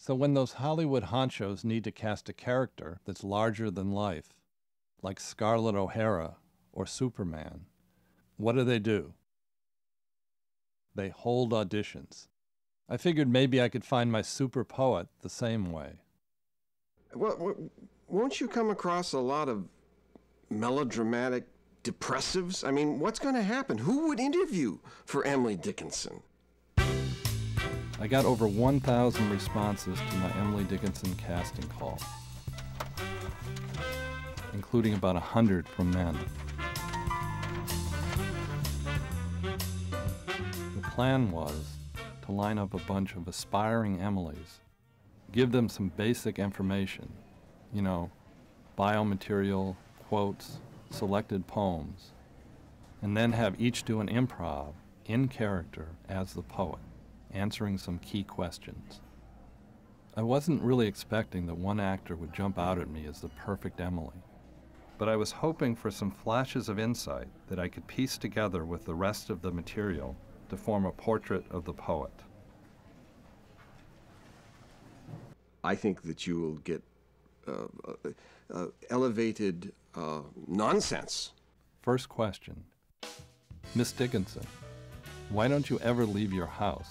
So when those Hollywood honchos need to cast a character that's larger than life, like Scarlett O'Hara or Superman, what do? They hold auditions. I figured maybe I could find my super poet the same way. Well, won't you come across a lot of melodramatic depressives? I mean, what's going to happen? Who would interview for Emily Dickinson? I got over 1,000 responses to my Emily Dickinson casting call, including about 100 from men. The plan was to line up a bunch of aspiring Emilys, give them some basic information, you know, biomaterial, quotes, selected poems, and then have each do an improv in character as the poet, answering some key questions. I wasn't really expecting that one actor would jump out at me as the perfect Emily, but I was hoping for some flashes of insight that I could piece together with the rest of the material to form a portrait of the poet. I think that you will get elevated nonsense. First question. Miss Dickinson, why don't you ever leave your house?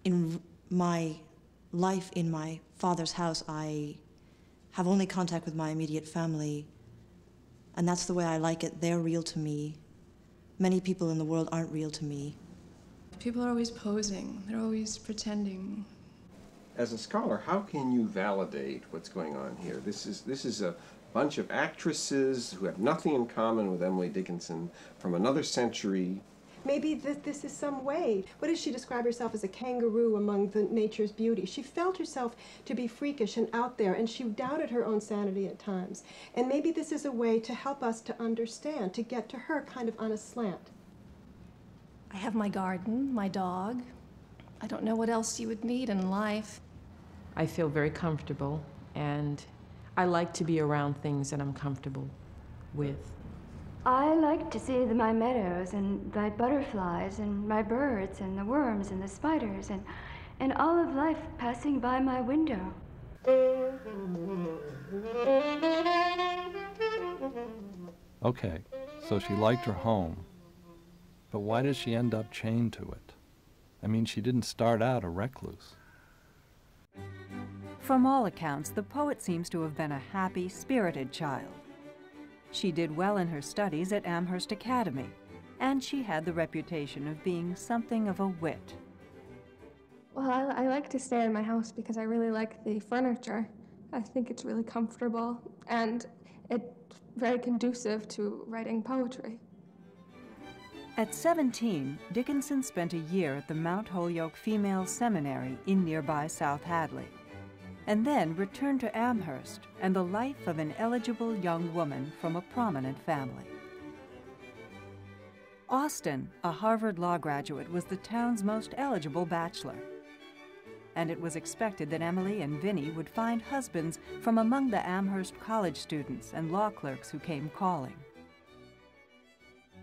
In my life in my father's house, I have only contact with my immediate family, and that's the way I like it. They're real to me. Many people in the world aren't real to me. People are always posing. They're always pretending. As a scholar, how can you validate what's going on here? This is a bunch of actresses who have nothing in common with Emily Dickinson from another century. Maybe this is some way. What does she describe herself as? A kangaroo among the nature's beauty. She felt herself to be freakish and out there, and she doubted her own sanity at times. And maybe this is a way to help us to understand, to get to her kind of on a slant. I have my garden, my dog. I don't know what else you would need in life. I feel very comfortable, and I like to be around things that I'm comfortable with. I like to see my meadows and my butterflies and my birds and the worms and the spiders and all of life passing by my window. Okay, so she liked her home, but why does she end up chained to it? I mean, she didn't start out a recluse. From all accounts, the poet seems to have been a happy, spirited child. She did well in her studies at Amherst Academy, and she had the reputation of being something of a wit. Well, I like to stay in my house because I really like the furniture. I think it's really comfortable, and it's very conducive to writing poetry. At 17, Dickinson spent a year at the Mount Holyoke Female Seminary in nearby South Hadley, and then returned to Amherst and the life of an eligible young woman from a prominent family. Austin, a Harvard Law graduate, was the town's most eligible bachelor, and it was expected that Emily and Vinnie would find husbands from among the Amherst college students and law clerks who came calling.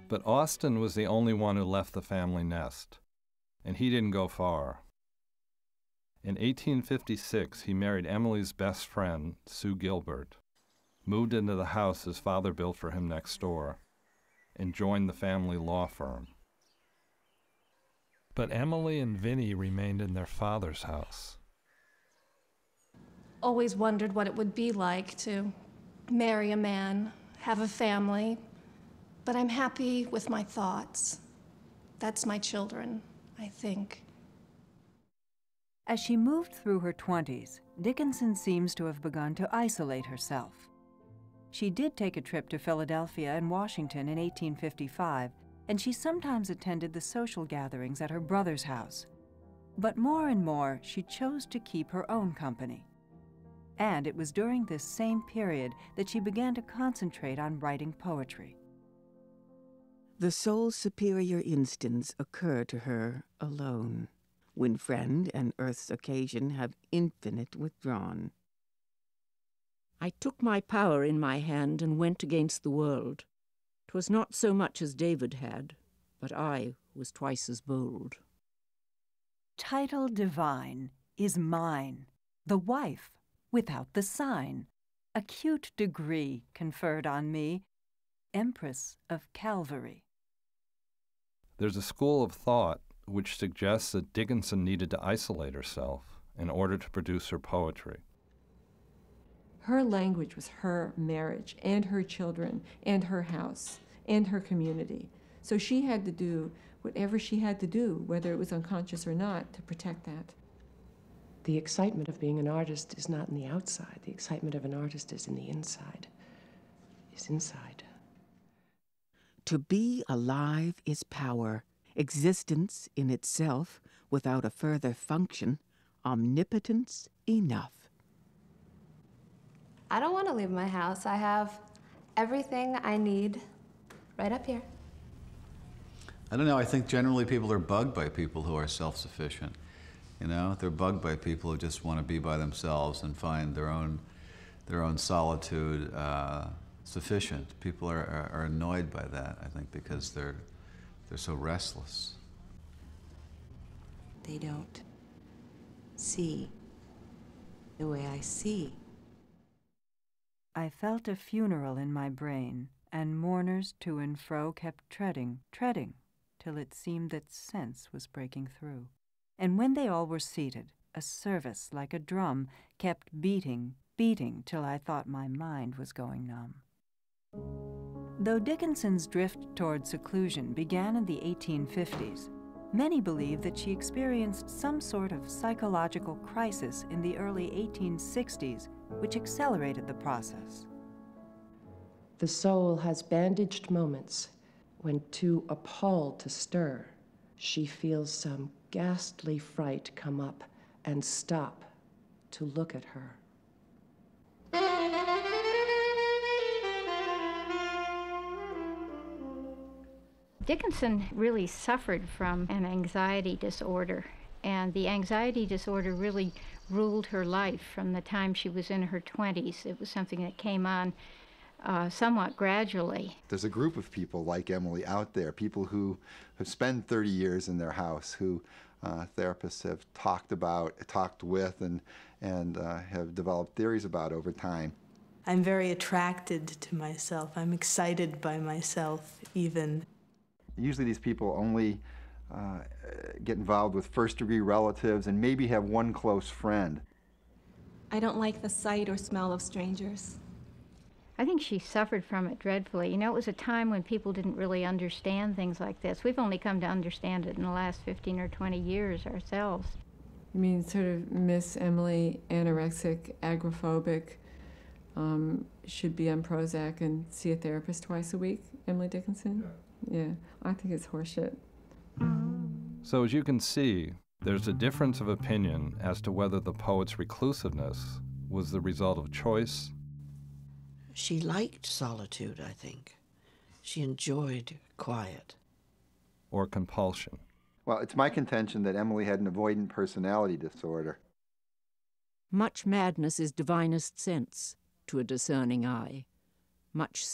But Austin was the only one who left the family nest, and he didn't go far. In 1856, he married Emily's best friend, Sue Gilbert, moved into the house his father built for him next door, and joined the family law firm. But Emily and Vinnie remained in their father's house. Always wondered what it would be like to marry a man, have a family, but I'm happy with my thoughts. That's my children, I think. As she moved through her 20s, Dickinson seems to have begun to isolate herself. She did take a trip to Philadelphia and Washington in 1855, and she sometimes attended the social gatherings at her brother's house. But more and more, she chose to keep her own company. And it was during this same period that she began to concentrate on writing poetry. The soul's superior instants occur to her alone, when friend and earth's occasion have infinite withdrawn. I I took my power in my hand and went against the world. 'Twas not so much as David had, but I was twice as bold. Title divine is mine, the wife without the sign, acute degree conferred on me, Empress of Calvary. There's a school of thought which suggests that Dickinson needed to isolate herself in order to produce her poetry. Her language was her marriage and her children and her house and her community. So she had to do whatever she had to do, whether it was unconscious or not, to protect that. The excitement of being an artist is not in the outside. The excitement of an artist is in the inside, is inside. To be alive is power, existence in itself, without a further function, omnipotence enough. I don't want to leave my house. I have everything I need right up here. I don't know, I think generally people are bugged by people who are self-sufficient. You know, they're bugged by people who just want to be by themselves and find their own solitude sufficient. People are annoyed by that, I think, because they're so restless. They don't see the way I see. I felt a funeral in my brain, and mourners to and fro kept treading, till it seemed that sense was breaking through. And when they all were seated, a service like a drum kept beating, till I thought my mind was going numb. Though Dickinson's drift toward seclusion began in the 1850s, many believe that she experienced some sort of psychological crisis in the early 1860s, which accelerated the process. The soul has bandaged moments when, too appalled to stir, she feels some ghastly fright come up and stop to look at her. Dickinson really suffered from an anxiety disorder, and the anxiety disorder really ruled her life from the time she was in her 20s. It was something that came on somewhat gradually. There's a group of people like Emily out there, people who have spent 30 years in their house, who therapists have talked with, and have developed theories about over time. I'm very attracted to myself. I'm excited by myself, even. Usually these people only get involved with first-degree relatives and maybe have one close friend. I don't like the sight or smell of strangers. I think she suffered from it dreadfully. You know, it was a time when people didn't really understand things like this. We've only come to understand it in the last 15 or 20 years ourselves. You mean sort of Miss Emily, anorexic, agoraphobic, should be on Prozac and see a therapist twice a week, Emily Dickinson? Yeah, I think it's horseshit. So as you can see, there's a difference of opinion as to whether the poet's reclusiveness was the result of choice. She liked solitude, I think. She enjoyed quiet. Or compulsion. Well, it's my contention that Emily had an avoidant personality disorder. Much madness is divinest sense to a discerning eye. Much